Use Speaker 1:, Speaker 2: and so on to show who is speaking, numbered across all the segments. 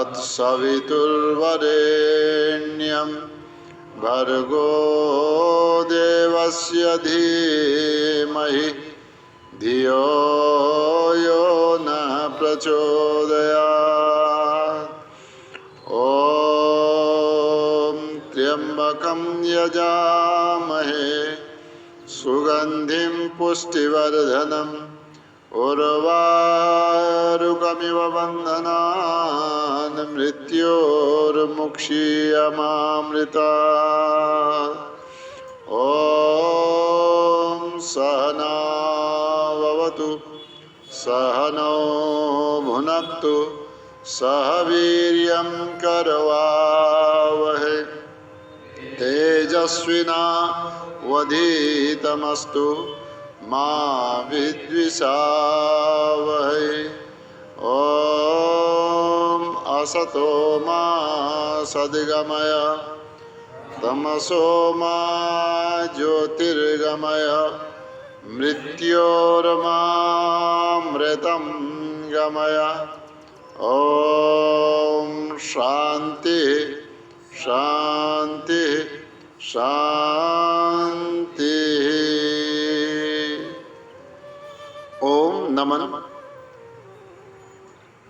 Speaker 1: तत्सवितुर्वरेण्यं भर्गो देवस्य धीमहि धियो यो न प्रचोदयात्। ॐ त्र्यंबकं यजामहे सुगंधिं पुष्टिवर्धनम् उर्वारुकमिव बन्धनान् मृत्योर्मुक्षीयमामृतात्। ॐ सहना भवतु सहनौ भुनक्तु सह वीर्यं करवावहै तेजस्विनावधीतमस्तु मा विद्विषावहै। ॐ असतो मा सद्गमय तमसो मा ज्योतिर्गमय मृत्योर्मामृतं गमय। ॐ शांति शांति शांति। ओम नमन।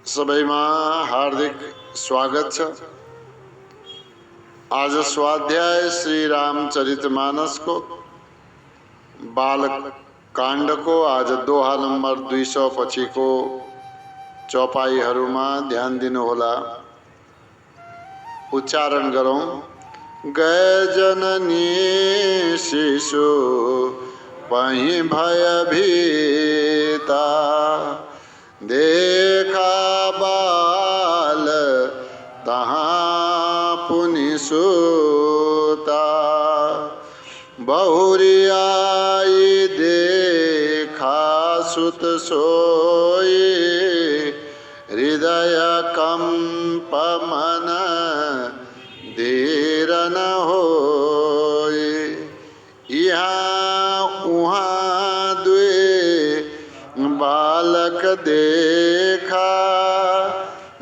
Speaker 1: सबैमा हार्दिक स्वागत छ। आज स्वाध्याय श्री रामचरितमानस को बाल काण्ड को आज दोहा नंबर 200 पछि को चौपाईहरूमा ध्यान दिनु होला। उच्चारण गरौं। गए जननी शिशु पहि भयभीता देखा बाल तहाँ पुनि सूता बहुरियाई देखा सुत सोई हृदय कंप मन धीर न होए। यहाँ उहाँ दुए बालक देखा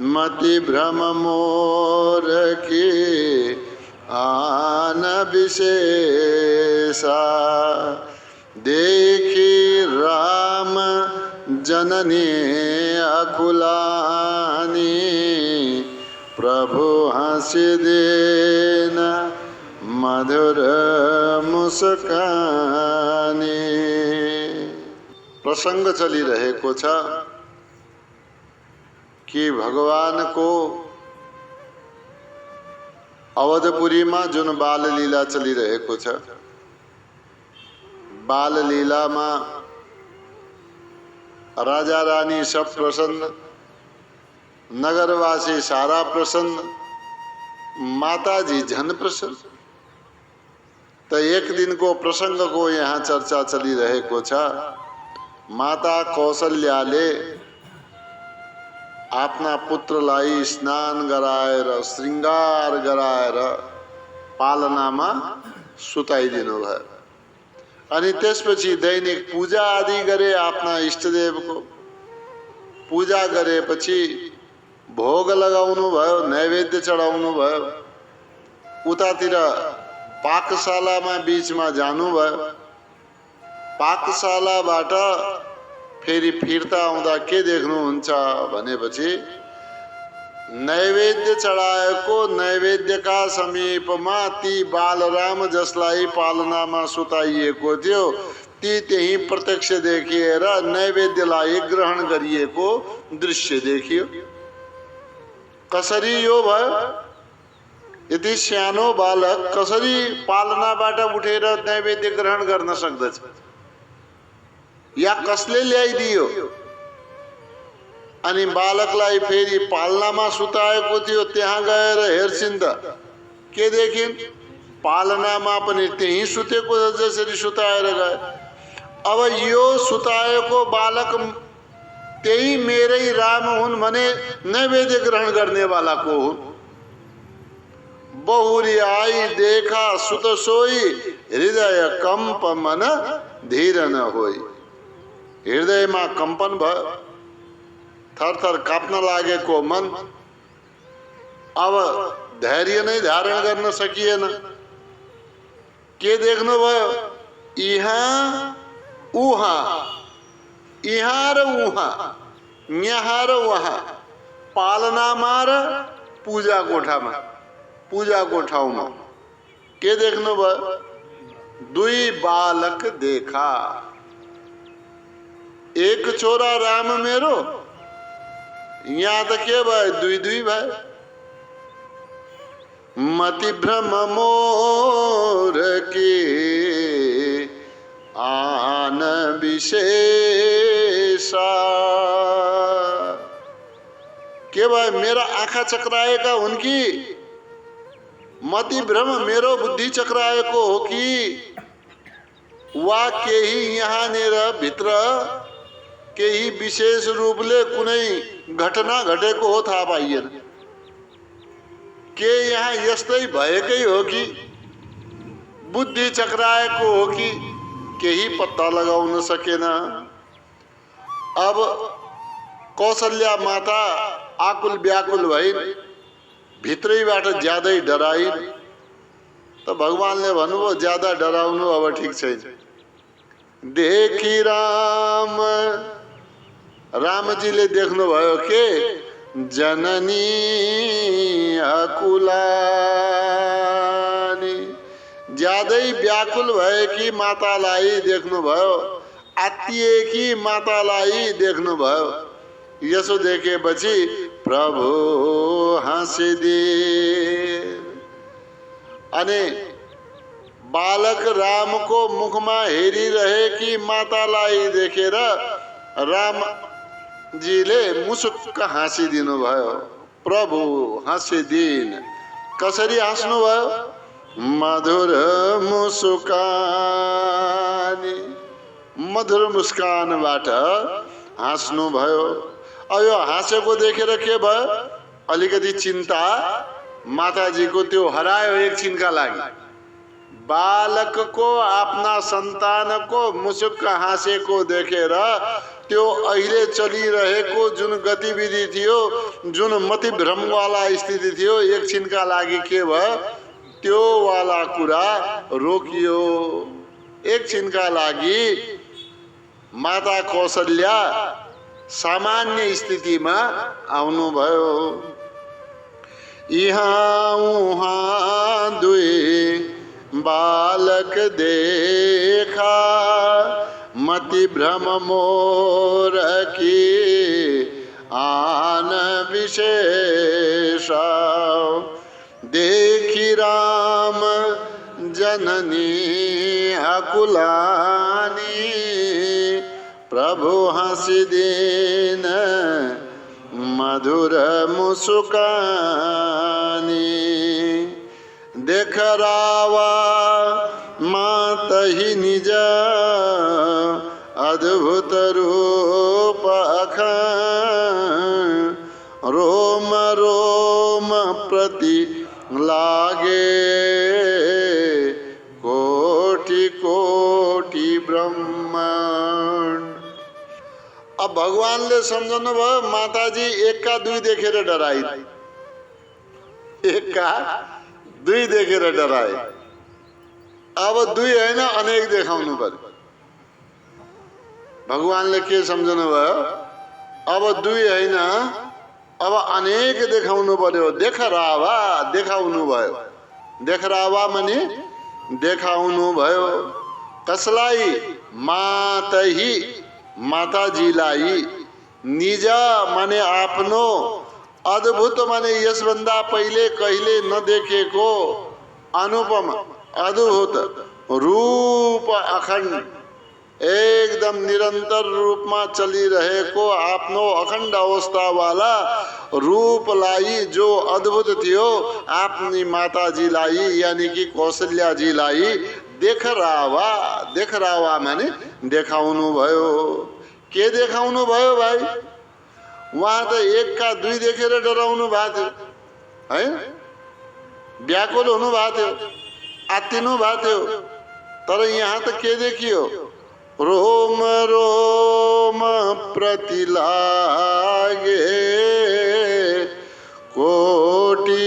Speaker 1: मति भ्रम मोर की आन विशेषा देखी राम जननी अकुलानी प्रभु हंसी देन मधुर मुस्कानी। प्रसंग चलिरहेको छ कि भगवान को अवधपुरी में जुन बाल लीला चलिरहेको छ, बाल लीला में राजा रानी सब प्रसन्न, नगरवासी सारा प्रसन्न, माताजी झन प्रसन्न। तो एक दिन को प्रसंग को यहाँ चर्चा चलिरहेको छ। माता कौशल्याले आफ्ना पुत्रलाई स्नान गराएर श्रृंगार गराएर पालनामा सुताइदिनु भयो। अनि त्यसपछि दैनिक पूजा आदि गरे। आफ्ना इष्टदेव को पूजा गरेपछि भोग लगाउनु भयो, नैवेद्य चढाउनु भयो। उतातिर पाकशालामा बीचमा जानु भयो। पाकशालाबाट फेरि फिर्ता आउँदा के देख्नुहुन्छ भनेपछि नैवेद्य चढाएको नैवेद्यका समीपमा ती बालराम जसलाई पालनामा सुताइएको थियो ती त्यही प्रत्यक्ष देखिएर नैवेद्यलाई ग्रहण गरिएको दृश्य देखियो। कसरी यो भयो? यति सानो बालक कसरी पालनाबाट उठेर नैवेद्य ग्रहण गर्न सक्दछ? या कसले ल्याइदियो? अनि बालकलाई फेरि पालनामा सुताएको थियो, त्यहाँ गएर हेर्छिन् त के देखिन्? पालनामा पनि त्यही सुतेको जसरी सुताएर गए। अब यो सुताएको बालक त्यही मेरै राम हुन् भने नैवेद्य ग्रहण गर्ने वाला को हुन्? बहुरी आई देखा सुत सोई हृदय कंप मन धीर न होई। हृदय में कंपन भयो, थर थर काप्न लागेको मन अब धैर्य नहीं धारण गर्न सकिएन। के देख्नुभयो? यहाँ उहाँ, यहाँ र उहाँ, यहाँ र वहाँ, पालनामा र पूजाको ठाउँमा के देख्नुभयो? दुई बालक देखा, एक छोरा राम मेरो, यहाँ त के भयो? दुई दुई भयो। मति भ्रम मोर के आन विशेषा। के भयो? मेरा आँखा चक्राएका हुन् कि? मति भ्रम मेरो बुद्धि चक्राएको हो कि वा केही यहाँनिर भित्र केही विशेष रूपले कुनै घटना घटेको हो थाहा पाइएन। के यहाँ यस्तै भएकै हो कि बुद्धि चक्राएको हो कि केही पत्ता लगाउन सकेन। अब कौशल्या माता आकुल व्याकुल भइन्, भित्रैबाट ज्यादै डराइन्। त भगवानले भन्नुभयो ज्यादा डराउनु अब ठिक छैन। देखी रामजीले देख्नुभयो के जननी अकुलानी, ज्यादै व्याकुल भएकी मातालाई देख्नुभयो, आत्तिएकी मातालाई देख्नुभयो। यसो देखेपछि प्रभु हाँसिदिए अनि बालक रामको मुखमा हेरिरहेकी मातालाई देखेर रामजीले मुसुक्क हाँसिदिनु भयो। प्रभु हाँसिदिन। कसरी हाँस्नुभयो? मधुर मुस्कानी, मधुर मुस्कानबाट हाँस्नुभयो। अब यो हाँसेको देखेर के भयो? अलिकति चिन्ता माताजीको त्यो हरायो एकछिनका लागि। बालकको आफ्ना सन्तानको मुसुक्क हाँसेको देखेर त्यो अहिले चलिरहेको जुन गतिविधि थियो, जुन मति भ्रमवाला स्थिति थियो, एकछिनका लागि के भयो? त्यो वाला कुरा रोकियो। एकछिनका लागि माता कौशल्या सामान्य स्थितिमा आउनुभयो। यहाँ उहाँ दुई बालक देखा, मति भ्रम मोर की आन विशेषा। देखी राम जननी अकुलानी, प्रभु हाँसिदिन मधुर मुस्कानी। देख रावा मातहि निज अद्भुत रूप अखंड, रोम रोम प्रति लागे कोटि कोटि ब्रह्मांड। अब भगवानले सम्झनु भयो माताजी एकका दुई देखेर डराई, एकका दुई देखेर डराए। अब दुई हैन अनेक देखाउनु पर्यो। भगवानले के सम्झनु भयो? अब दुई हैन अब अनेक देखाउनु पर्यो। देखरावा देखाउनु भयो। देखरावा माने देखाउनु भयो। कसलाई? मातही माताजीलाई। निज माने आफ्नो, अद्भुत माने यसभन्दा पहिले कहिले नदेखेको अनुपम अद्भुत रूप अखण्ड, एकदम निरंतर रूपमा चलिरहेको आफ्नो अखण्ड अवस्थावाला रूपलाई, जो अद्भुत थियो, आफ्नी माताजीलाई यानी कि कौशल्याजीलाई देखरावा, देखरावा माने देखाउनु भयो। के देखाउनु भयो भाइ? वहाँ त एकका दुई देखेर डराउनु भएको थियो है, व्याकुल हुनु भएको थियो, आत्तिनु भएको थियो। तर यहाँ त के देखियो? रोम रोम प्रति लागे कोटि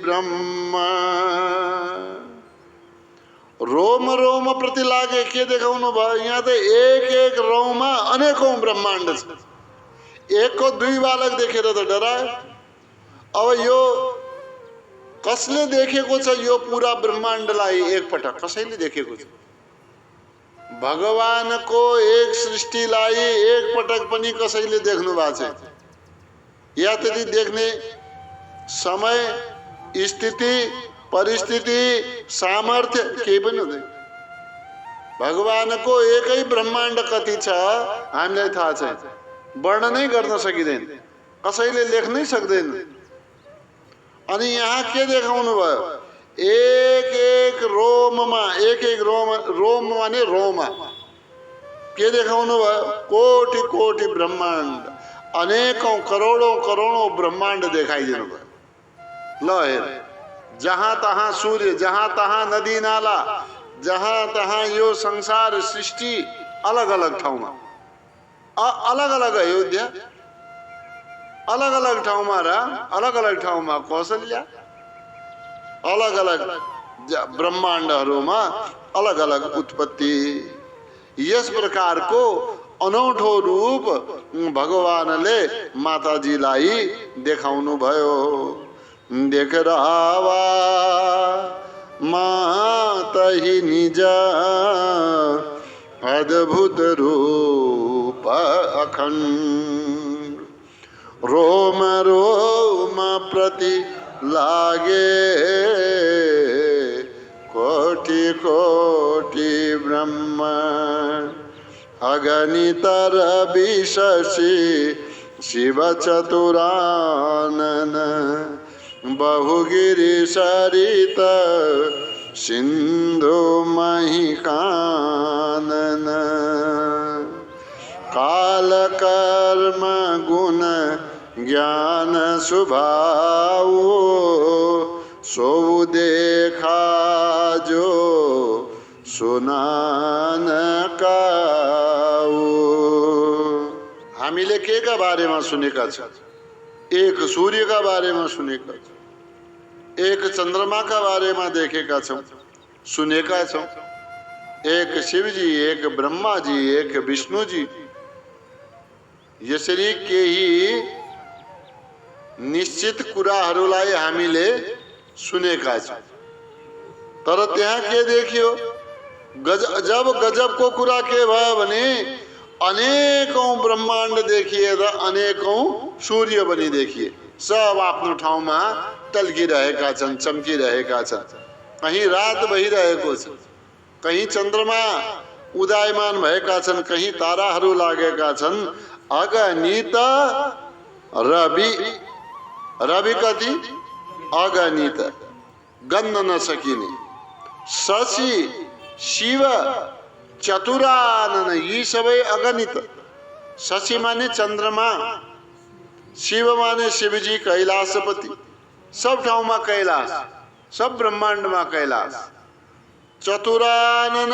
Speaker 1: ब्रह्म रोम रोम प्रति लागे के देखाउनु भयो। यहाँ त एक एक रौमा अनेकौं ब्रह्माण्ड छ। एक को दुई बालक देखेर त डरायो। अब यो कसले देखेको छ यो पूरा ब्रह्माण्डलाई एकपटक? कसैले देखेको छ? भगवानको एक सृष्टिलाई एकपटक पनि कसैले देख्नु भएको छैन। या त्यति देख्ने समय, स्थिति, परिस्थिति, सामर्थ्य केही पनि हुँदैन। भगवानको एकै ब्रह्माण्ड कति छ हामीलाई थाहा छैन, वर्णनै गर्न सकिँदैन, कसैले लेख्नै सक्दैन। अनि यहाँ के देखाउनु भयो? एक एक रोममा, एक एक रोम माने रोमा के देखाउनु भयो? कोटि कोटि ब्रह्माण्ड, अनेकौं करोडौं करोडौं ब्रह्माण्ड देखाइदिनु भयो। ल हेर, जहाँ तहाँ सूर्य, जहाँ तहाँ नदी नाला, जहाँ तहाँ यो संसार सृष्टि अलग अलग ठाउँमा, अलग अलग अयोध्या, अलग अलग ठाउँमा र अलग अलग ठाउँमा कौशल्या, अलग अलग ब्रह्माण्डहरूमा अलग अलग उत्पत्ति। यस प्रकारको अनौठो रूप भगवानले माताजीलाई देखाउनु भयो। देख रावा माता ही निज अद्भुत रूप अखंड, रोम रोम प्रति लागे कोटि कोटि ब्रह्म, अगणित रवि शशि शिव चतुरानन, बहुगिरि सरित सिंधु महिकानन, काल कर्म गुण ज्ञान स्वभाव, सो देखा जो सुनान काऊ। हामीले के का बारेमा सुनेका छौं? एक सूर्य का बारेमा सुनेका छौं, एक चन्द्रमा का बारेमा देखेका छौं, सुनेका छौं। एक शिवजी, एक ब्रह्माजी, एक विष्णुजी, यसरी केही निश्चित कुराहरूलाई हामीले सुनेका छौं। तर त्यहाँ के देखियो? जब गजबको कुरा के भयो भने अनेकौं ब्रह्माण्ड देखिए र अनेकौं सूर्य पनि देखिए। सब आफ्नो ठाउँमा टल्किरहेका छन्, चम्किरहेका छन्। कहीं रात भइरहेको छ, कहीं चन्द्रमा उदयमान भएका छन्, कहीं ताराहरू लागेका छन्। अगणित रवि, रवि कति? अगणित, गन्न नसकिने। शशि, शिव, चतुरानन, यी सबै अगणित। शशि माने चन्द्रमा, शिव माने शिवजी कैलाशपति, सब ठाउँमा कैलाश, सब ब्रह्माण्डमा कैलाश। चतुरानन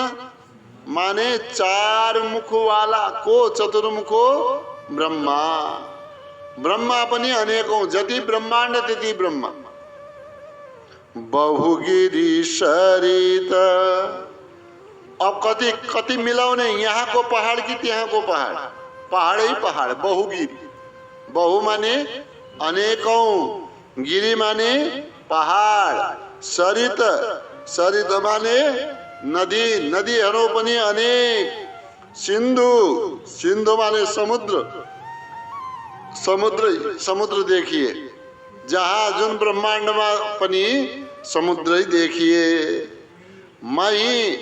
Speaker 1: माने चार मुखवाला को? चतुर्मुखो ब्रह्मा। ब्रह्मा पनि अनेकौं, जति ब्रह्माण्ड त्यति ब्रह्मा। बहुगिरि सरित, अब कति कति मिलाउने? यहाँको पहाड कि त्यहाँको पहाड? पहाडै पहाड, बहुगिरि। बहु माने अनेकौं, गिरि माने पहाड, सरित, सरित माने नदी, नदीहरू पनि अनेक। सिन्धु, सिन्धु माने समुद्र, समुद्र, समुद्र देखिए। जहाँ जुन ब्रह्माण्डमा पनि समुद्रै देखिए। मही,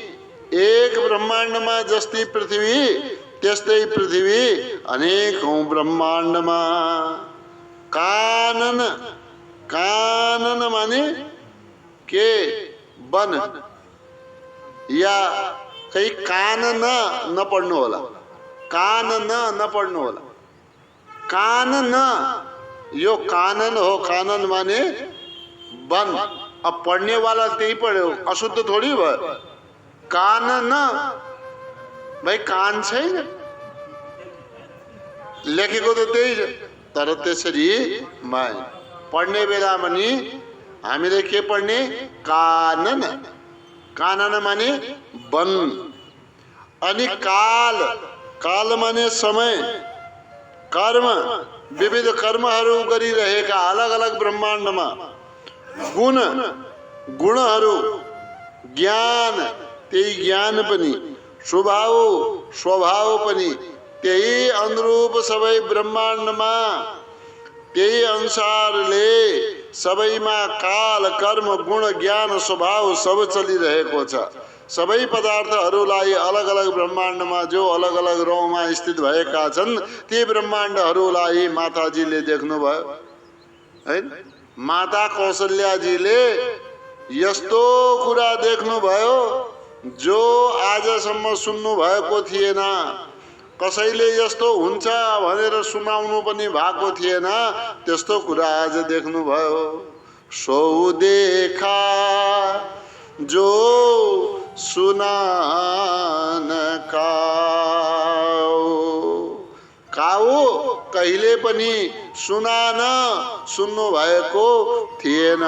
Speaker 1: एक ब्रह्माण्डमा जस्तै पृथ्वी त्यस्तै पृथ्वी अनेकौं ब्रह्माण्डमा। कानन, कानन माने के? वन, या कहीं कान न पढ्नु होला, कान न पढ्नु होला। कानन, यो कानन हो। कानन माने वन। अब पढ़ने वाला त्यही पढ़्यो, अशुद्ध थोड़ी भयो। कानन, भाई कान छैन, लेखेको त त्यही छ। तर त्यसरी पढ्ने बेलामा नि हामीले के पढ्ने? कानन। कानन माने वन। अनि काल, काल माने समय। कर्म, विविध कर्महरू गरिरहेका अलग अलग ब्रह्माण्डमा। गुण, गुणहरू। ज्ञान, त्यही ज्ञान पनि। स्वभाव, स्वभाव पनि। त्यही अनुरूप सबै ब्रह्माण्डमा त्यही अनुसारले सबैमा काल, कर्म, गुण, ज्ञान, स्वभाव सब चलिरहेको छ। सबै पदार्थहरूलाई अलग अलग ब्रह्माण्डमा जो अलग अलग रौँमा स्थित भएका छन् ती ब्रह्माण्डहरूलाई माताजीले देख्नुभयो हैन। माता कौशल्याजीले यस्तो कुरा देख्नुभयो जो आजसम्म सुन्नु भएको थिएन। कसैले यस्तो हुन्छ भनेर सुनाउनु पनि भएको थिएन। त्यस्तो कुरा आज देख्नुभयो। सो देखा जो सुना न काऊ, कहिले पनि सुना न सुन्नु भएको थिएन।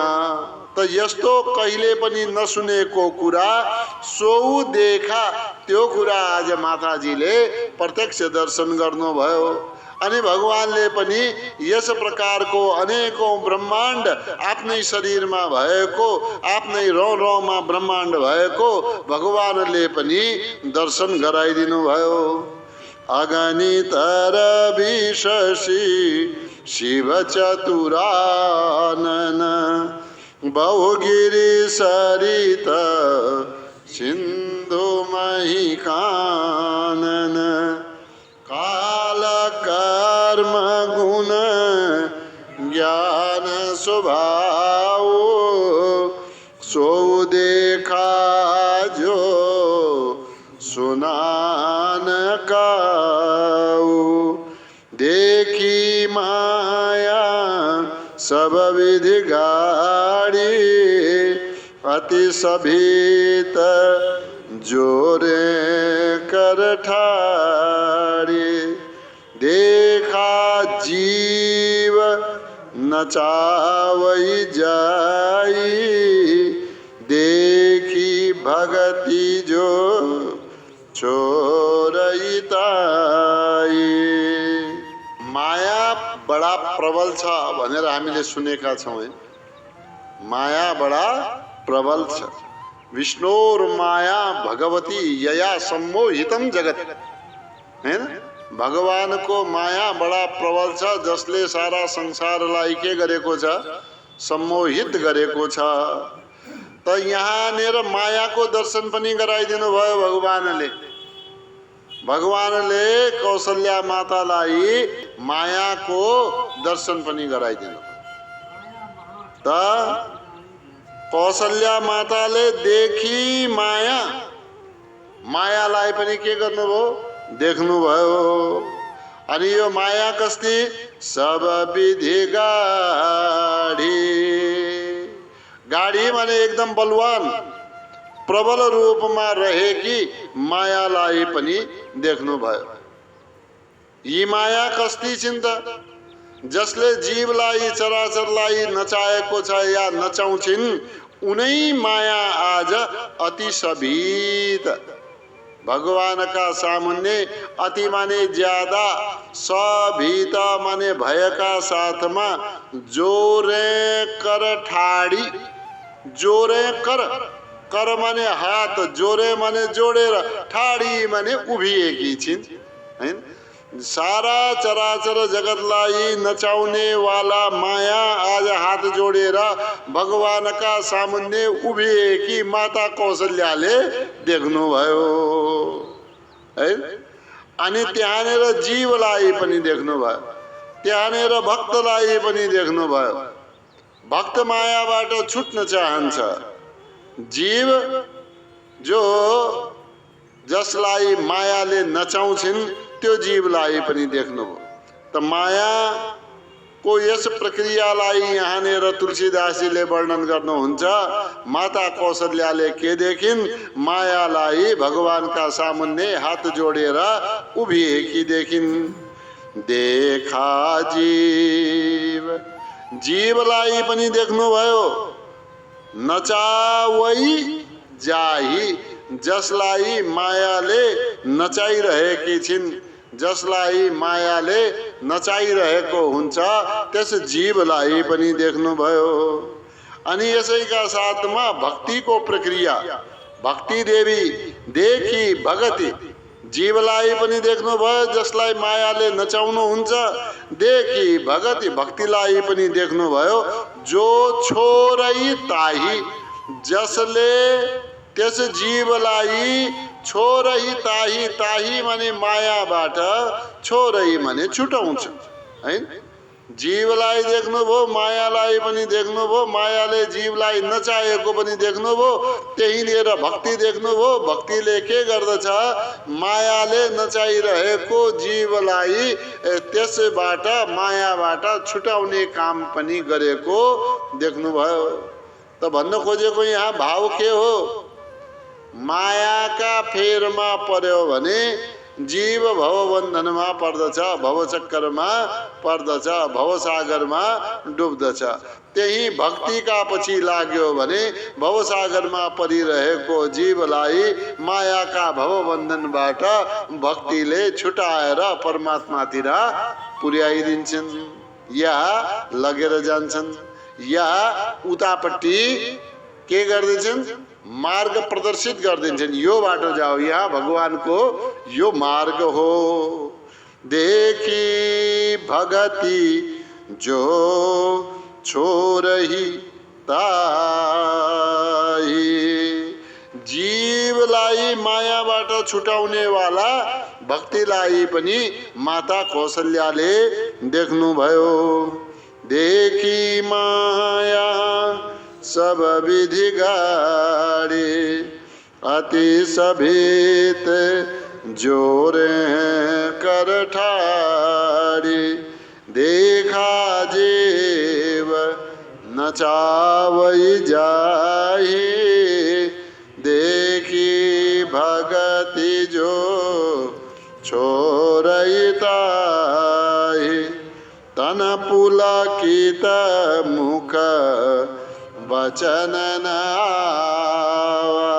Speaker 1: त यस्तो कहिले पनि नसुनेको कुरा सो देखा, त्यो कुरा आज माताजीले प्रत्यक्ष दर्शन गर्नुभयो। अनि भगवानले पनि यस प्रकारको अनेकौं ब्रह्माण्ड आफ्नै शरीरमा भएको, आफ्नै रौँ रौँमा ब्रह्माण्ड भएको भगवानले पनि दर्शन गराइदिनु भयो। अगणित रविशि शिव चतुरानन बहुगिरि सरित सिन्धु मही कानन काल कर्म गुण ज्ञान स्वभाव सो देखा जो सुना न काऊ। देखी माया सब विधि गाड़ी अति सभीत जोरे कर ठाड़ी। देखा जीव नचावई जाई देखी भगति जो छोरई ताई। माया बडा प्रबल छ भनेर हामीले सुनेका छौं। माया बडा प्रबल छ। विष्णुर माया भगवती यया सम्मोहितम जगत, हैन। भगवान को माया बडा प्रबल छ जसले सारा संसारलाई के गरेको छ? सम्मोहित गरेको छ। त यहाँनेर मायाको दर्शन पनि गराइदिनु भयो भगवानले। भगवानले कौशल्या मातालाई मायाको दर्शन पनि गराइदिनु। त कौशल्या माताले देखी माया, मायालाई पनि के गर्नुभयो? देख्नुभयो। अनि यो माया कस्ती? सब विधि गाडी। गाडी माने एकदम बलवान प्रबल रूपमा रहेकी मायालाई पनि देख्नुभयो। यी माया कस्ती चिन्ता जसले जीवलाई चराचरलाई नचाएको छ या नचाउँछिन् उनै माया आज अति सभीत भगवान का सामुन्ने। अति माने ज्यादा, सभीत माने भयका साथमा जोरे कर ठाडी। जोरे कर, कर माने हात, जोरे माने जोडेर, ठाडी माने उभिएकी छिन्, हैन। सारा चराचर जगतलाई नचाउने वाला माया आज हात जोडेर भगवान का सामुन्ने उभिएकी माता कौशल्याले देख्नुभयो, है। अनि त्यहाँनेर जीवलाई पनि देख्नुभयो, त्यहाँनेर भक्तलाई पनि देख्नुभयो। भक्त मायाबाट छुट्न चाहन्छ। जीव जो जसलाई मायाले नचाउँछिन् त्यो जीवलाई पनि देख्नुभयो। त माया को यस प्रक्रियालाई यहाँनेर तुलसीदासजीले वर्णन गर्नुहुन्छ। माता कौशल्याले के देखिन्? मायालाई भगवानका सामुन्ने हात जोडेर उभिएकी देखिन्। देखा जीव, जीवलाई पनि देख्नुभयो। नचावै जाही, जसलाई मायाले नचाइरहेकी छिन्, जसलाई मायाले नचाइरहेको हुन्छ त्यस जीवलाई पनि देख्नुभयो। अनि यसैका साथमा भक्तिको प्रक्रिया, भक्ति देवी देखी भगति, जीवलाई पनि देख्नुभयो जसलाई मायाले नचाउनुहुन्छ, देखी भगति भक्तिलाई पनि देख्नुभयो। जो छोरै ताही, जसले त्यस जीवलाई छोरै ताही, ताही माने मायाबाट, छोरै माने छुटाउँछ है। जीवलाई देख्नुभयो, मायालाई पनि देख्नुभयो, मायाले जीवलाई नचाहेको पनि देख्नुभयो, त्यहीँनिर भक्ति देख्नुभयो। भक्तिले के गर्दछ, मायाले नचाइरहेको जीवलाई त्यसबाट मायाबाट छुटाउने काम पनि गरेको देख्नुभयो। त भन्न खोजेको यहाँ भाव के हो, मायाका फेरमा पर्यो भने जीव भवबन्धनमा पर्दछ, भवचक्करमा पर्दछ, भवसागरमा डुब्दछ। त्यही भक्तिका पछि लाग्यो भने भवसागरमा परिरहेको जीवलाई मायाका भवबन्धनबाट भक्तिले छुटाएर परमात्मातिर पुर्याइदिन्छन्, या लगेर जान्छन्, या उतापट्टि के गर्दिन्छन्, मार्ग प्रदर्शित गर्दिन्छन्। यो बाटो जाओ, यहाँ भगवानको यो मार्ग हो। देखी भगति जो छोरही ताही, जीवलाई मायाबाट छुटाउने वाला भक्तिलाई पनि माता कौशल्याले देख्नुभयो। देखी माया सब विधि गाड़ी, अति सभीत जोरे कर ठाड़ी, देखा जीव नचावै जाही, देखी भगति जो छोरै ताही, तन पुलकित मुख वचन नावा,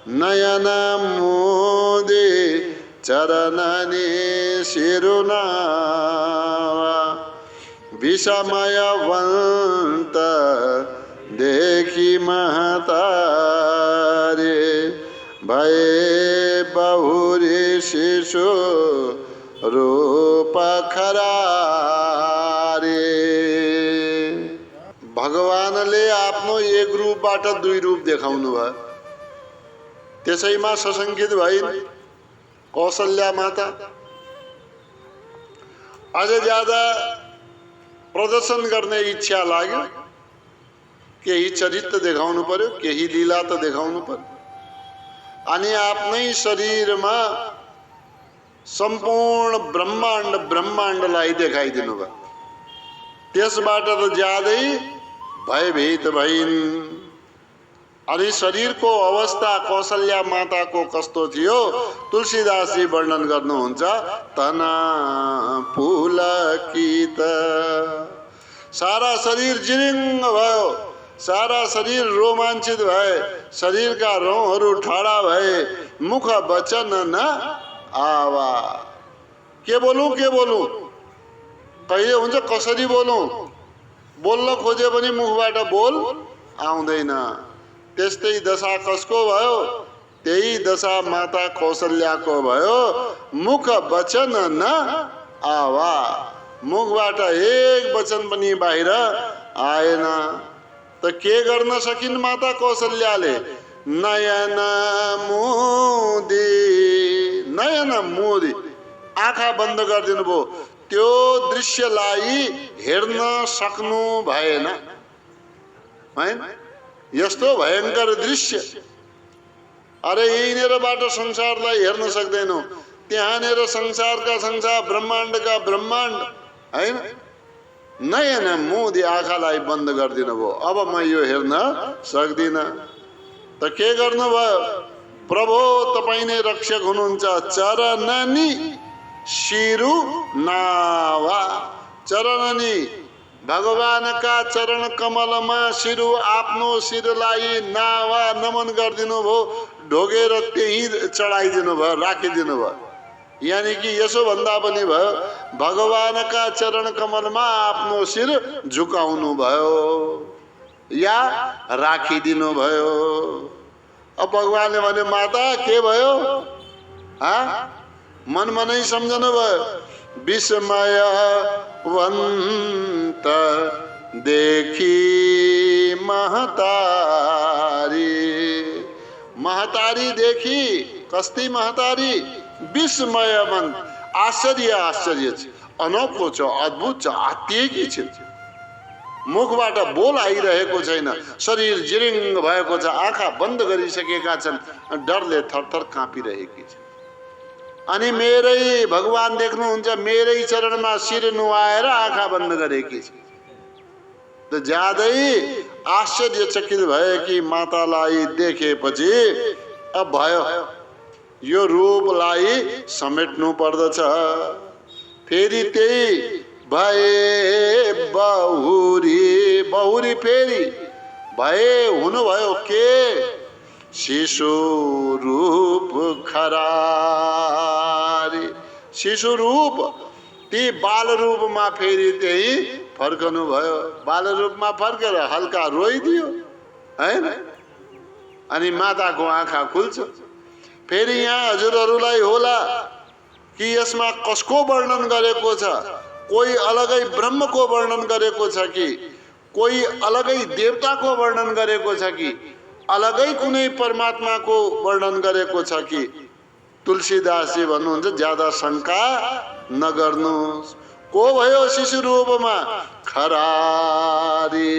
Speaker 1: नयन मोदे चरणनि शिरुनावा, विषमयवंत देखी महतारे, भये बहुरी शिशु रूप खरारे। भगवानले आफ्नो एक रूपबाट दुई रूप देखाउनु भयो, त्यसैमा सशंकित भइन् कौशल्या माता। अझ ज्यादा प्रदर्शन गर्ने इच्छा लाग्यो, केही चरित्र देखाउनु पर्यो, केही लीला त देखाउनु पर्यो। अनि आफ्नै शरीरमा सम्पूर्ण ब्रह्माण्डलाई देखाइदिनु भयो। त्यसबाट त ज्यादै भयभीत भइन्। अनि शरीरको अवस्था कौशल्या माताको कस्तो थियो तुलसीदासजी वर्णन गर्नुहुन्छ। तना पुलकित, सारा शरीर जिरिङ्ग भयो, सारा शरीर रोमाञ्चित भए, शरीरका रौँहरू ठाडा भए, मुख वचन न आवा। के बोलूं कहिले हुन्छ, कसरी बोलूं, बोल्न खोजे पनि मुखबाट बोल आउँदैन। त्यस्तै दशा कसको भयो, त्यही दशा माता कौशल्याको भयो। मुख वचन न आवा, मुखबाट एक वचन पनि बाहिर आएन। त के गर्न सकिन् माता कौशल्याले, नयन मोदी आँखा बन्द गरिदिनु भयो। त्यो दृश्यलाई हेर्न सक्नु भएन, हैन? यस्तो भयंकर दृश्य, अरे यहीँनिरबाट संसारलाई हेर्न सक्दैनौ, त्यहाँनिर संसारका संसार, ब्रह्माण्डका ब्रह्माण्ड, हैन? नयन मोदी आँखालाई बन्द गरिदिनु भयो। अब म यो हेर्न सक्दिन। त के गर्नुभयो? प्रभु तपाईं नै रक्षक हुनुहुन्छ। चरणनी शिरु नावा, चरणनी भगवानका चरण कमलमा शिरु आफ्नो शिरलाई नावा नमन गरिदिनु भयो, ढोगेर त्यही चढाइदिनु भयो, राखिदिनु भयो। यानी कि यसो भन्दा पनि भयो, भगवानका चरण कमलमा आफ्नो शिर झुकाउनु भयो या राखिदिनु भयो। अब भगवानले भने माता के भयो? मनमा नै सम्झनु भयो। विस्मयवन्त देखी महतारी, महतारी देखी, कस्ती महतारी? विस्मयवन्त, आश्चर्य आश्चर्य छ, अनोखो छ, अद्भुत छ, आत्तिएकी छ। मुखबाट बोल आइरहेको छैन, शरीर जिरिङ भएको छ, आँखा बन्द गरिसकेका छन्, डरले थरथर काँपिरहेकी छ। अनि मेरै भगवान देख्नुहुन्छ, मेरै चरणमा शिर नुहाएर आँखा बन्द गरेकी छ। त ज्यादै आश्चर्यचकित भए कि मातालाई देखेपछि अब भयो, यो रूपलाई समेट्नु पर्दछ। फेरि त्यही भए बहुरी, बहुरी फेरि भए हुनुभयो के? शिशु रूप खरारी, शिशु रूप, ती बाल रूपमा फेरि त्यही फर्कनु भयो। बाल रूपमा फर्केर हल्का रोइदियो हैन, अनि माताको आँखा खुल्छ। फेरि यहाँ हजुरहरूलाई होला कि यसमा कसको वर्णन गरेको छ? कोही अलगै ब्रह्मको वर्णन गरेको छ कि कोही अलगै देवताको वर्णन गरेको छ कि अलगै कुनै परमात्माको वर्णन गरेको छ कि? तुलसीदासजी भन्नुहुन्छ ज्यादा शंका नगर्नुहोस्। को भयो शिशु रूपमा? खरारी,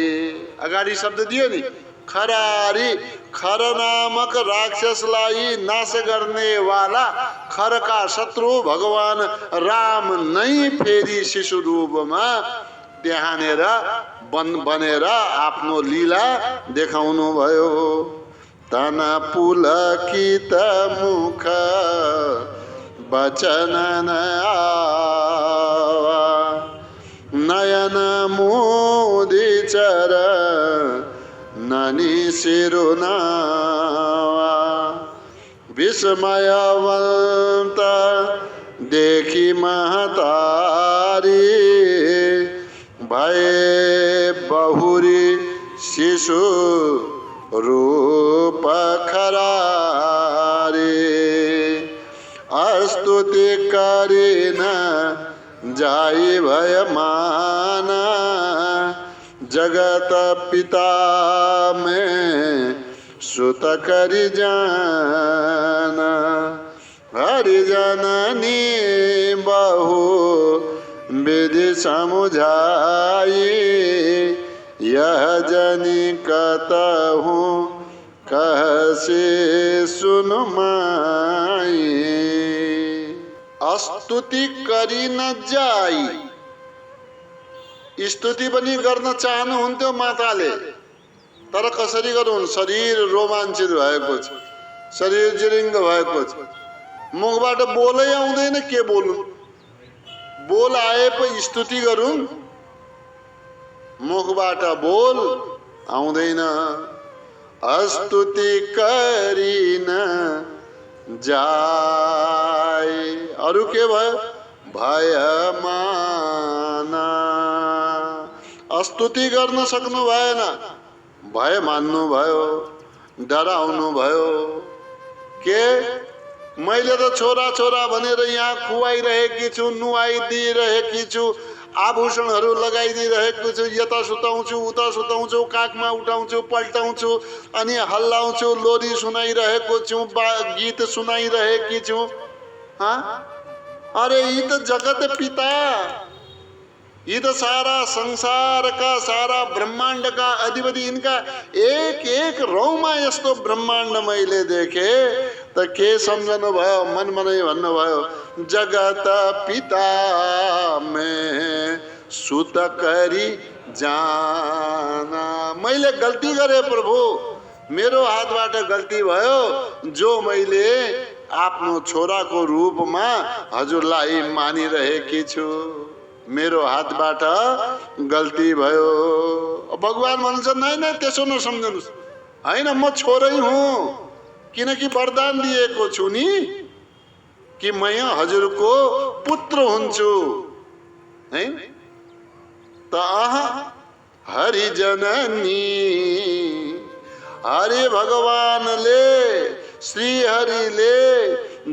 Speaker 1: अगाडि शब्द दियो नि, खरारी। खर नामक राक्षसलाई नाश गर्ने वाला खरका शत्रु भगवान राम नै फेरि शिशु रूपमा त्यहाँनेर बनेर आफ्नो लीला देखाउनु भयो। तना पुलकित मुख वचन नयन मोदी चर ननी सिरुनावा। विस्मयवंत देखी महतारी भये बहुरी शिशु रूप खरारी। स्तुति करिन जाई भय माना जगत पिता में सुत करि जाना। हरिजननी बहु विधि समुझाई यह जनि कतहु कहसे सुन माई। स्तुति करि न जाई, स्तुति पनि गर्न चाहनुहुन्थ्यो माताले, तर कसरी गरून्? शरीर रोमाञ्चित भएको छ, शरीर जिरिङ्ग भएको छ, मुखबाट बोलै आउँदैन, के बोलुन्? बोल आए पो स्तुति गरून्, मुखबाट बोल आउँदैन। स्तुति करिन जाय, अरु के भयो? भय माना। स्तुति गर्न सक्नु भएन, भय मान्नु भयो, डराउनु भयो। के मैले त छोरा छोरा भनेर यहाँ खुवाइरहेकी छु, नुहाइदिइरहेकी छु, आभूषणहरू लगाइदिइरहेको छु, यता सुताउँछु उता सुताउँछु, काखमा उठाउँछु पल्टाउँछु, अनि हल्लाउँछु, लोरी सुनाइरहेको छु, गीत सुनाइरहेकी छु। अरे यी त जगत पिता, यी त सारा संसार का, सारा ब्रह्मांड का अधिपति, इनका एक एक रौमा यस्तो ब्रह्मांड मैले देखे त के सम्झनु भयो? मनमा नै भन्नुभयो जगत पिता में सुत करी जाना। मैले गल्ती गरे प्रभु, मेरो हातबाट गल्ती भयो, जो मैले आफ्नो छोराको रूपमा हजुरलाई मानिरहेकी छु। मेरो हातबाट गल्ती भयो। भगवान भन्छ नै नै त्यसो नसम्झनुस्, होइन म छोरै हुँ, किनकि वरदान दिएको छु नि कि म हजुरको पुत्र हुन्छु है। त हरिजननी, हरि भगवानले श्री हरिले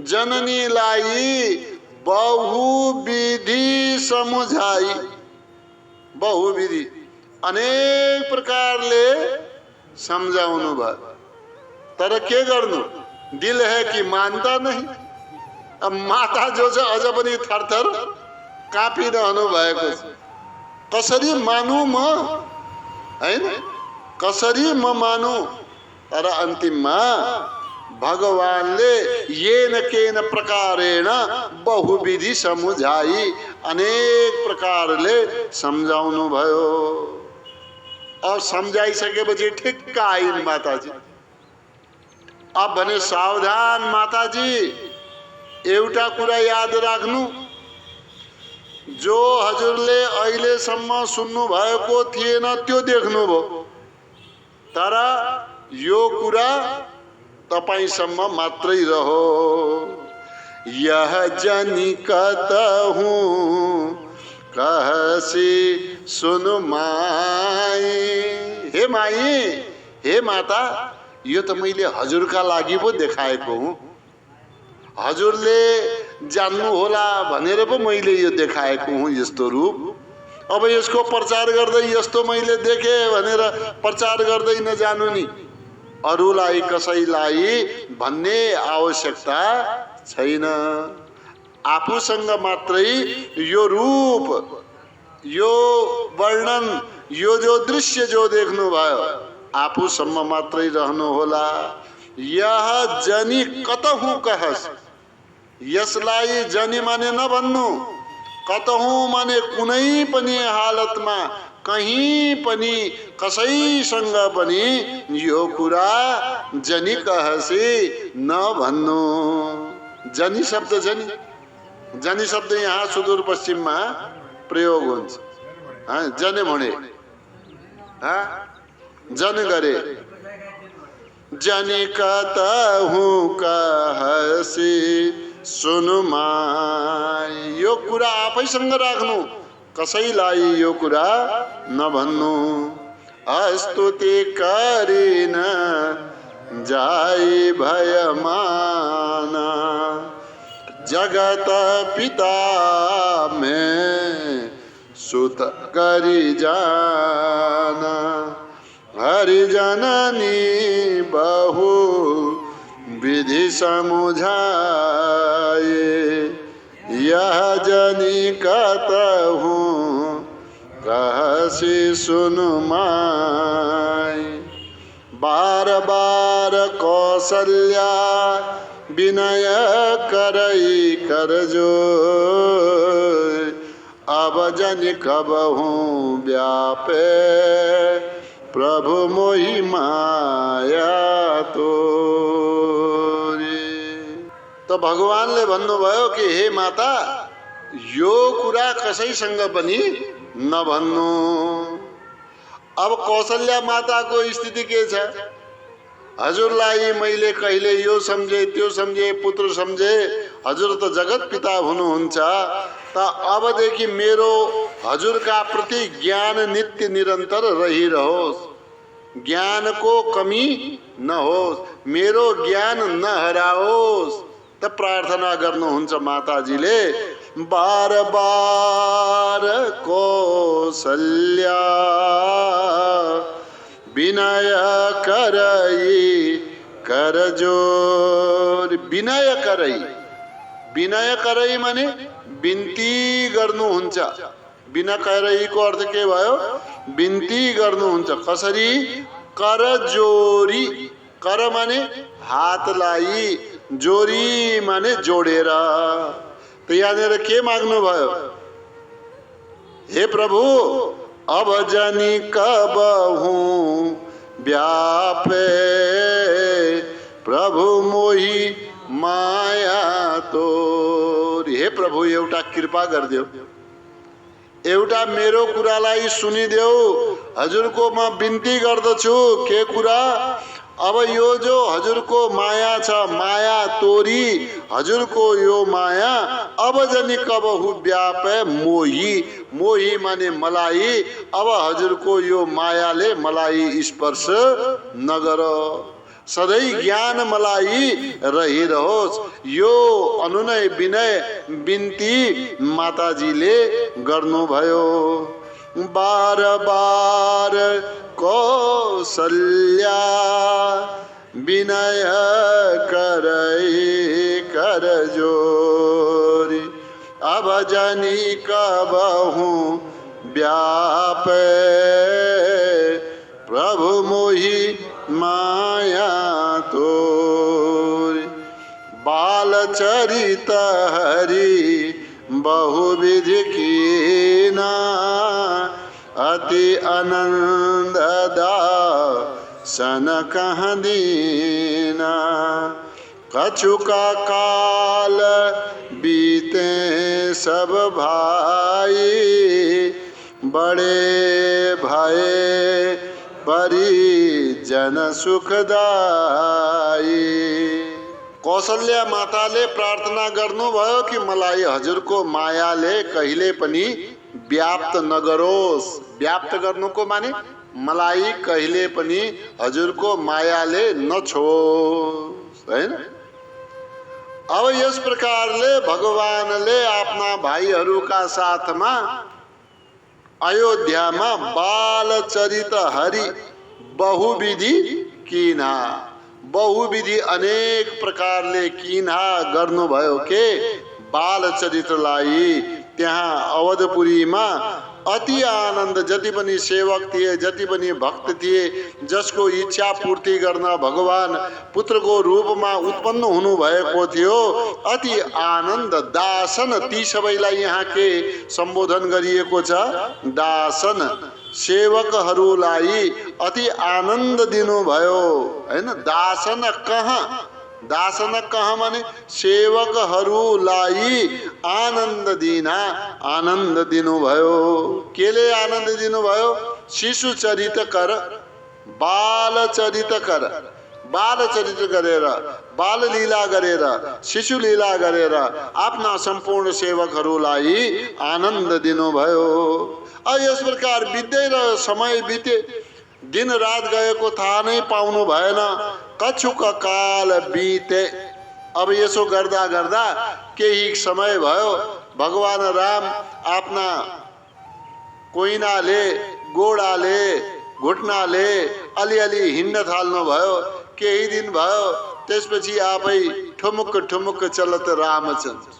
Speaker 1: जननीलाई बहुविधि समुझाई, बहुविधि अनेक प्रकारले सम्झाउनु भयो, तर के गर्नु, दिल है कि मान्दा नहीं। अब माता जो छ अझ पनि थरथर काँपिरहनु भएको छ, कसरी मानु म, हैन कसरी म मानु। तर अन्तिममा भगवानले येन केन प्रकारेण बहुविधि समुझाई, अनेक प्रकारले सम्झाउनु भयो। और सम्झाइसकेपछि ठिक्क आइन् माताजी। अब भने सावधान माताजी, एउटा कुरा याद राख्नु, जो हजुरले अहिलेसम्म सुन्नु भएको थिएन त्यो देख्नुभयो, तर यो कुरा तपाईसम्म मात्रै रहो। यह जनि कहूँ कहसी सुनु माई। हे माई, हे माता, यो त मैले हजुरका लागि पो देखाएको हुँ, हजुरले जान्नु होला भनेर पो मैले यो देखाएको हुँ यस्तो रूप। अब यसको प्रचार गर्दै यस्तो मैले देखेँ भनेर प्रचार गर्दै नजानु नि, अरूलाई कसैलाई भन्ने आवश्यकता छैन। आफूसँग मात्रै यो रूप, यो वर्णन, यो जो दृश्य जो देख्नु भयो, आफूसम्म मात्रै रहनु होला। यह जनि कतहु कहस, यसलाई जनि माने नभन्नु, कतहु माने कुनै पनि हालतमा, कहीं पनि, कसैसँग पनि यो कुरा जनि कहसी नभन्नु। जनि शब्द जनि, जनि शब्द यहाँ सुदूरपश्चिममा प्रयोग हुन्छ। जने भने जन गरे, जनि कतहु कहसी सुनु माई। यो कुरा आफैसँग राख्नु, कसैलाई यो कुरा नभन्नु। स्तुति करिन जाई भयमाना, जगत पिता में सुत करी जाना। हरिजननी बहु विधि समुझाए, यह जनि कहूँ कहसी सुनु माई। बार बार कौशल्या विनय करई कर जो, अब जनि कबहूँ व्यापे प्रभु मोहि माया तोरी। तो भगवानले भन्नुभयो कि हे माता, यो कुरा कसैसँग पनि नभन्नु। अब कौशल्या माताको स्थिति के छ? हजुरलाई मैले कहिले यो सम्झे त्यो सम्झे पुत्र सम्झे, हजुर त जगत पिता हुनुहुन्छ, त अबदेखि मेरो हजुरका प्रति ज्ञान नित्य निरन्तर रहिरहोस्, ज्ञानको कमी नहोस्, मेरो ज्ञान नहराओस्। त प्रार्थना गर्नुहुन्छ माताजीले। बार बार कौशल्या विनय करई कर जोर। विनय करई, विनय करई माने बिन्ती गर्नुहुन्छ। बिना करईको अर्थ के भयो? बिन्ती गर्नुहुन्छ। कसरी? कर जोरी। कर माने हातलाई, जोरी माने जोडेर। त यहाँनिर के माग्नु भयो? हे प्रभु, अब जनि कबहूँ व्यापे प्रभु मोहि माया तोरी। हे प्रभु, एउटा कृपा गरिदेऊ, एउटा मेरो कुरालाई सुनिदेऊ। हजुरको म बिन्ती गर्दछु। के कुरा? अब यो जो हजुरको माया छ, माया तोरी हजुरको यो माया अब जनी कबहु व्यापे मोही। मोही माने मलाई। अब हजुरको यो मायाले मलाई स्पर्श नगर। सधैँ ज्ञान मलाई रहिरहोस्। यो अनुनय विनय बिन्ती माताजीले गर्नुभयो। बार बार कौसल्या विनय करै कर जोरी। अब जनी कबहु व्यापे प्रभु मोहि माया तोरी। बाल चरित हरि बहुविधि कीना अति आनंद दासन कहाँ दीना। कछुका काल बीते सब भाई बड़े भये परिजन सुखदाई। कौशल्या माताले प्रार्थना गर्नुभयो कि मलाई हजुरको मायाले कहिले पनि व्याप्त नगरोस्। व्याप्त गर्नुको माने मलाई कहिले पनि हजुरको मायाले नछोस्, हैन। अब यस प्रकारले भगवानले आफ्ना भाइहरूका साथमा अयोध्यामा बालचरित हरि बहुविधि कीना। बहुविधि अनेक प्रकारले कीना गर्नुभयो के बालचरित्रलाई। त्यहाँ अवधपुरीमा अति आनन्द, जति पनि सेवक थिए, जति पनि भक्त थिए, जसको इच्छा पूर्ति गर्न भगवान पुत्रको रूपमा उत्पन्न हुनुभएको थियो, अति आनन्द दासन, ती सबैलाई यहाँ के सम्बोधन गरिएको छ? दासन। सेवकहरूलाई अति आनन्द दिनुभयो, हैन। दासन कहाँ? दासन कहाँ माने सेवकहरूलाई आनन्द दिन, आनन्द दिनुभयो। केले आनन्द दिनुभयो? शिशु चरित कर, बाल चरित कर, बाल चरित्र गरेर, बाल लीला गरेर, शिशु लीला गरेर आफ्ना सम्पूर्ण सेवकहरूलाई आनन्द दिनुभयो। यस प्रकार बित्दै रह्यो, समय बिते, दिन रात गएको थाहा नै पाउनु भएन। कछुक काल बीते। अब यसो गर्दा गर्दा केही समय भयो। भगवान राम आफ्ना कोइनाले, गोडाले, घुट्नाले अलिअलि हिँड्न थाल्नु भयो। केही दिन भयो, त्यसपछि आफै ठुमुक ठुमुक चलत रामचन्द्र।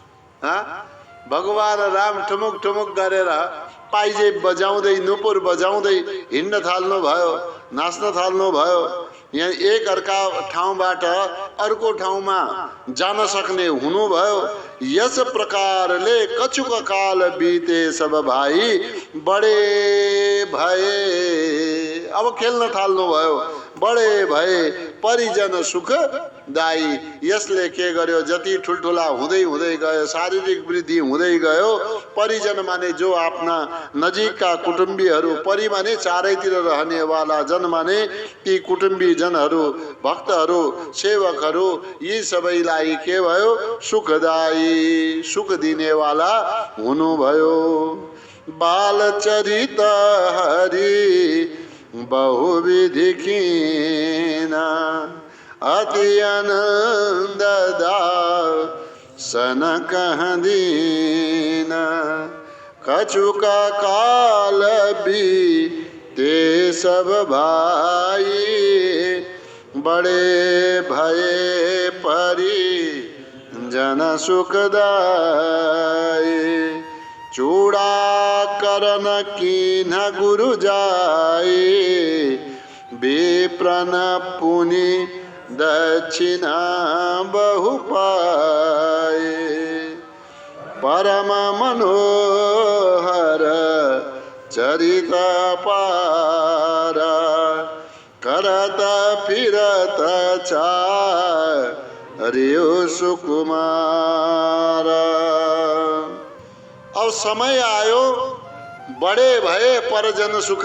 Speaker 1: भगवान राम ठुमुक ठुमुक गरेर पाइजे बजाउँदै, नुपुर बजाउँदै हिँड्न थाल्नु भयो, नाच्न थाल्नु भयो। यहाँ एक अर्का ठाउँबाट अर्को ठाउँमा जान सक्ने हुनुभयो। यस प्रकारले कछुक काल बीते सब भाइ बडे भए। अब खेल्न थाल्नु भयो। बडे भए परिजन सुखदाई। यसले के गर्यो? जति ठुल्ठुला हुँदै हुँदै गयो, शारीरिक वृद्धि हुँदै गयो, परिजन माने जो आफ्ना नजिकका कुटुम्बीहरू, परि माने चारैतिर रहनेवाला जन माने ती कुटुम्बी जनहरू, भक्तहरू, सेवकहरू, यी सबैलाई के भयो? सुखदाई, सुख दिनेवाला हुनुभयो। बालचरित हरि बहुविधि कीना अति आनंद दासन कहाँ दीना। कछुका काल बीते सब भाई बड़े भये परिजन सुखदाई। चूड़ा करन कीन गुरु जाए विप्रन पुनि दक्षिणा बहु पाए। परम मनोहर चरित पारा करत फिरत चार्यो सुकुमारा। अब समय आयो बडे भए परजन सुख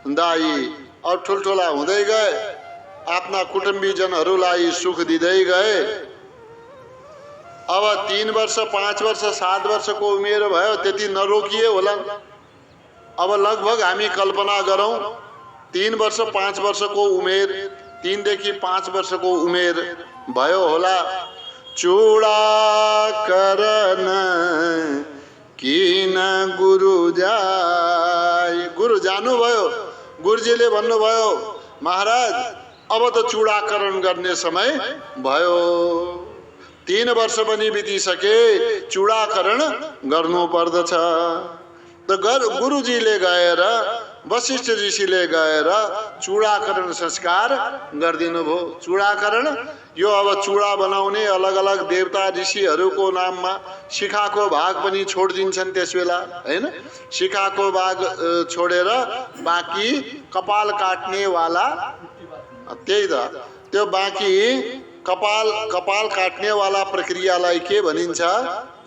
Speaker 1: दाई। और ठुल्ठुला हुँदै गए, आफ्ना कुटुम्बीजनहरूलाई सुख दिँदै गए। अब 3 वर्ष 5 वर्ष 7 वर्षको उमेर भयो, त्यति नरोकिए होला। अब लगभग हामी कल्पना गरौँ 3 वर्ष 5 वर्षको उमेर, 3 देखि 5 वर्षको उमेर भयो होला। चूडा करन किन गुरु जाई। गुरु जानुभयो, गुरुजीले भन्नुभयो महाराज अब त चूडाकरण गर्ने समय भयो। 3 वर्ष पनि बितिसके, चूडाकरण गर्नु पर्दछ। त गुरुजीले गएर, वशिष्ठ ऋषिले गएर चूडाकरण संस्कार गरिदिनु भयो। चूडाकरण यो अब चूडा बनाउने अलग अलग देवता ऋषिहरूको नाममा शिखाको भाग पनि छोडिदिन्छन् त्यस बेला, हैन? शिखाको भाग छोडेर बाँकी कपाल काट्नेवाला, त्यही त त्यो बाँकी कपाल काट्नेवाला प्रक्रियालाई के भनिन्छ?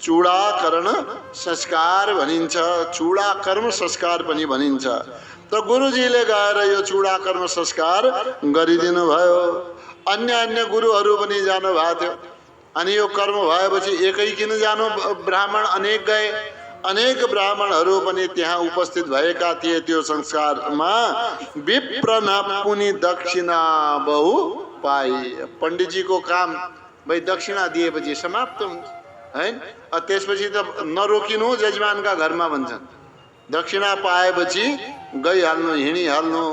Speaker 1: चूडाकरण संस्कार भनिन्छ। चूडाकर्म संस्कार पनि भनिन्छ। त गुरुजीले गएर यो चूडाकर्म संस्कार गरिदिनु भयो। अन्य गुरुहरू पनि जानु भएको थियो। अनि यो कर्म भएपछि एकै किन जानु? ब्राह्मण अनेक गए। अनेक ब्राह्मणहरू पनि त्यहाँ उपस्थित भएका थिए। त्यो संस्कारमा विप्र न पुनि दक्षिणा बहु पाई। पण्डितजीको काम भाइ दक्षिणा दिएपछि समाप्त हुन्छ, हैन? त्यसपछि त नरोकिनु जजमानका घरमा भन्छन्। दक्षिणा पाएपछि गइहाल्नु, हिँडिहाल्नु।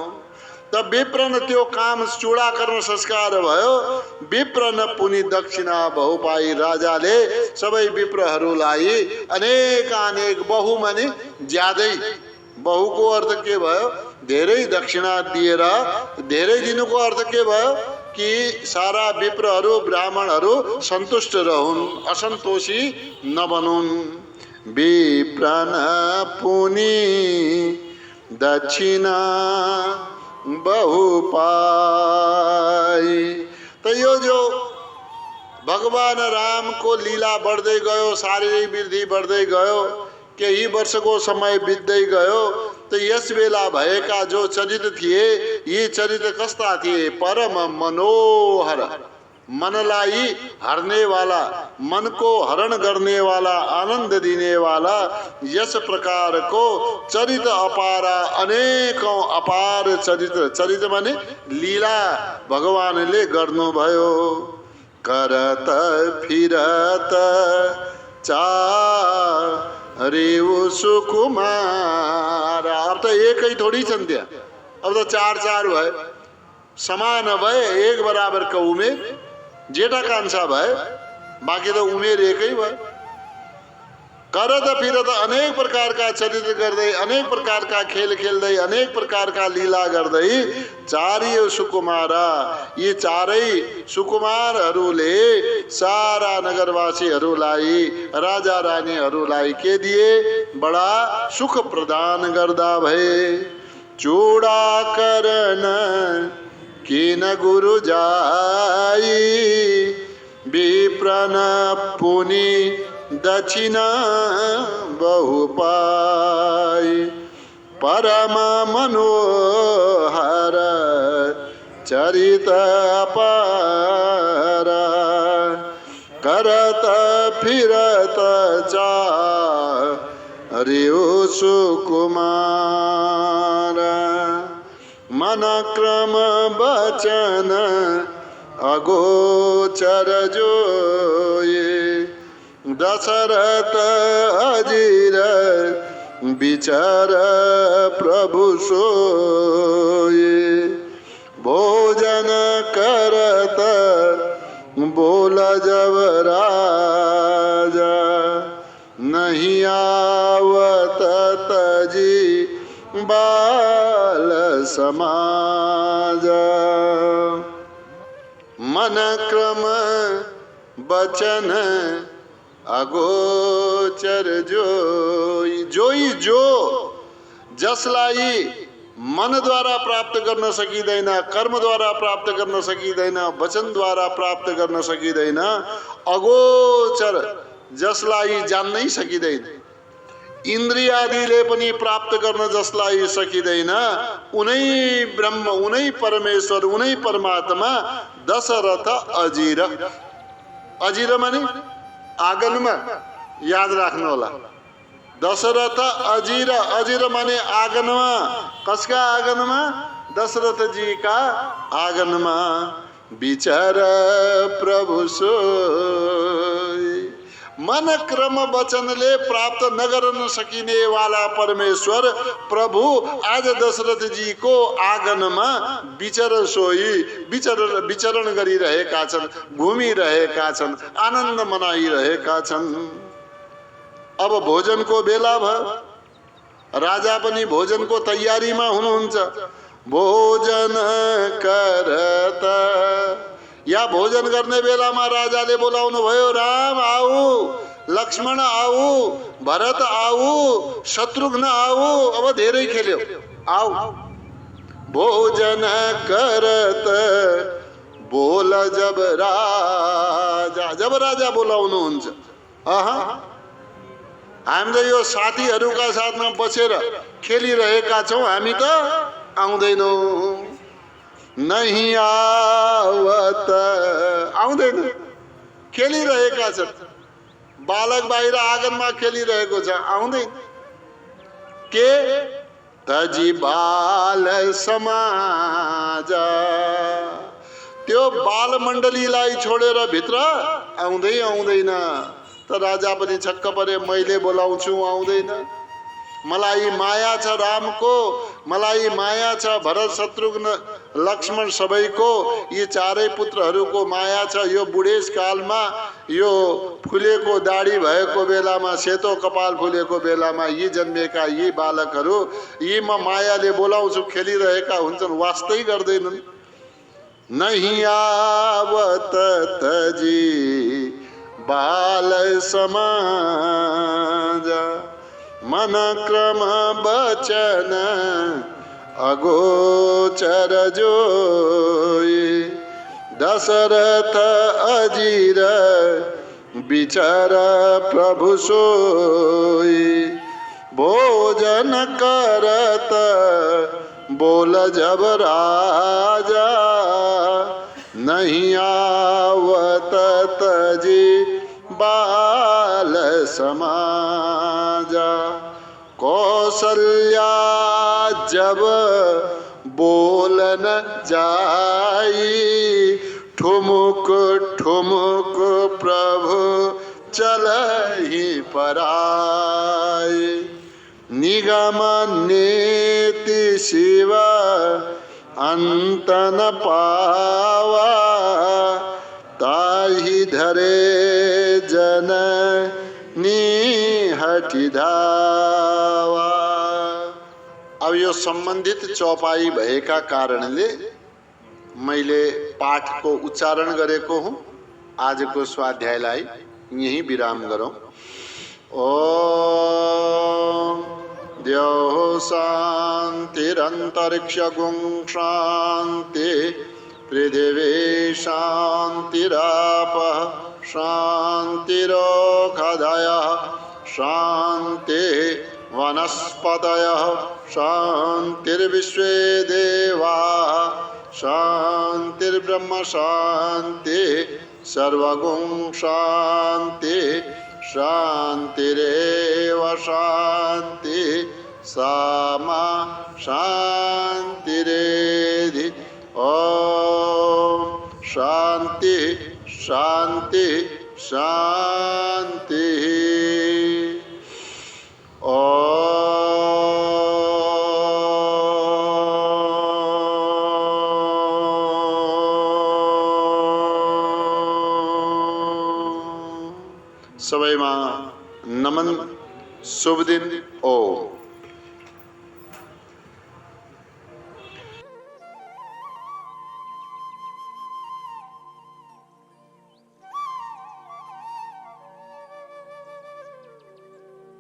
Speaker 1: त विप्र न त्यो काम चूडाकर्म संस्कार भयो। विप्र न पुनि दक्षिणा बहु पाई। राजाले सबै विप्रहरूलाई अनेक बहु माने ज्यादै, बहुको अर्थ के भयो? धेरै दक्षिणा दिएर। धेरै दिनुको अर्थ के भयो? कि सारा विप्रहरू ब्राह्मणहरू सन्तुष्ट रहून्, असन्तोषी नबनुन्। विप्र न पुनि दक्षिणा बहु पाई। त यो जो भगवान रामको लीला बढ्दै गयो, शारीरिक वृद्धि बढ्दै गयो, केही वर्षको समय बित्दै गयो। त यस बेला भएका जो चरित्र थिए, यी चरित्र कस्ता थिए? परम मनोहर, मनलाई हर्नेवाला, मनको हरण गर्नेवाला, आनन्द दिनेवाला, यस प्रकारको चरित्र अपारा, अनेकौं अपार चरित्र। चरित्र माने लीला भगवानले गर्नुभयो। करत फिरत चारेउ सुकुमार। अब त एकै थोड़ी छन् त्यहाँ, अब त 4 भए, समान भए, एक बराबरको उमेर, जेठा कान्छा भए, बाँकी त उमेर एकै भए। करत फिरत अनेक प्रकारका चरित्र गर्दै, अनेक प्रकारका खेल खेल्दै, अनेक प्रकारका लीला गर्दै चारियो सुकुमारा, यी चारै सुकुमारहरूले सारा नगरवासीहरूलाई, राजा रानीहरूलाई के दिए? बडा सुख प्रदान गर्दा भए। चूडाकरण किन गुरु जाई, विप्र न पुनि दक्षिणा बहु पाई। परम मनोहर चरित अपार, करत फिरत चारेउ सुकुमार। मन क्रम वचन अगोचर जोये, दशरथ अजीर विचार प्रभु सोये। भोजन करत बोल जब राजा, नहीं आवत तजी बाल समाज। मन क्रम वचन अगोचर जोई। जोई जो जसलाई मनद्वारा प्राप्त गर्न सकिँदैन, कर्मद्वारा प्राप्त गर्न सकिँदैन, वचनद्वारा प्राप्त गर्न सकिँदैन, अगोचर जसलाई जान्नै सकिँदैन, इन्द्रियादिले पनि प्राप्त गर्न जसलाई सकिँदैन उनै ब्रह्म, उनै परमेश्वर, उनै परमात्मा दशरथ अजिर। अजिर माने आँगनमा, याद राख्नु होला। दशरथ अजिर, अजिर माने आँगनमा। कसका आँगनमा? दशरथ जी का आँगनमा विचार प्रभु सोई। मन क्रम वचनले प्राप्त नगर्न सकिने वाला परमेश्वर प्रभु आज दशरथ जी को आँगनमा विचर सोई, विचरण गरिरहेका छन्, घुमिरहेका छन्, आनन्द मनाइरहेका छन्। अब भोजनको बेला भयो, राजा पनि भोजनको तयारीमा हुनुहुन्छ। भोजन करता, या भोजन गर्ने बेलामा राजाले बोलाउनु भयो, राम आऊ, लक्ष्मण आऊ, भरत आऊ, शत्रुघ्न आऊ। अब धेरै खेल्यो, आऊ। भोजन करत बोल जब राजा बोलाउनुहुन्छ। हामी त यो साथीहरूका साथमा बसेर खेलिरहेका छौँ, हामी त आउँदैनौँ। नहीं आवत, आउँदैन, खेलिरहेका छन्। बालक बाहिर आँगनमा खेलिरहेको छ, आउँदैन। के तजी बाल समाज, त्यो बाल मण्डलीलाई छोडेर भित्र आउँदै आउँदैन। त राजा पनि छक्क परे, मैले बोलाउँछु आउँदैन। मलाई माया छ रामको, मलाई माया छ भरत शत्रुघ्न लक्ष्मण सबैको, यी चारै पुत्रहरूको माया छ। यो बुढेस कालमा, यो फुलेको दाढी भएको बेलामा, सेतो कपाल फुलेको बेलामा यी जन्मेका यी बालकहरू, यी म मायाले बोलाउँछु, खेलिरहेका हुन्छन्, वास्तै गर्दैनन्। नहीं आवत तजी बाल समाज, मन क्रम बचन अगोचर जोई। दशरथ अजिर विचार प्रभु सोई। भोजन करत बोल जब राजा, नहीं आवत तजी बाल समाजा। कौशल्या जब बोलन जाई, ठुमुक ठुमुक प्रभु चलहि पराई। निगम नेति शिव अंत न पावा, ताहि धरे जन हटि धावा। अब यो सम्बन्धित चौपाई भएका कारणले मैले पाठको उच्चारण गरेको हुँ। आजको स्वाध्यायलाई यही विराम गरौँ। ओम द्यौः शान्तिरन्तरिक्षगुं शान्ति, पृथिवी शान्तिरापः शान्तिरोषधयः शान्ति, वनस्पतयः शान्तिर्विश्वे देवाः शान्तिर्ब्रह्म शान्ति, सर्वगुं शान्ति, शान्तिरेव शान्ति, सामा शान्तिरेधि। ओम शान्ति शान्ति शान्ति। सबैमा नमन, शुभ दिन। ओम।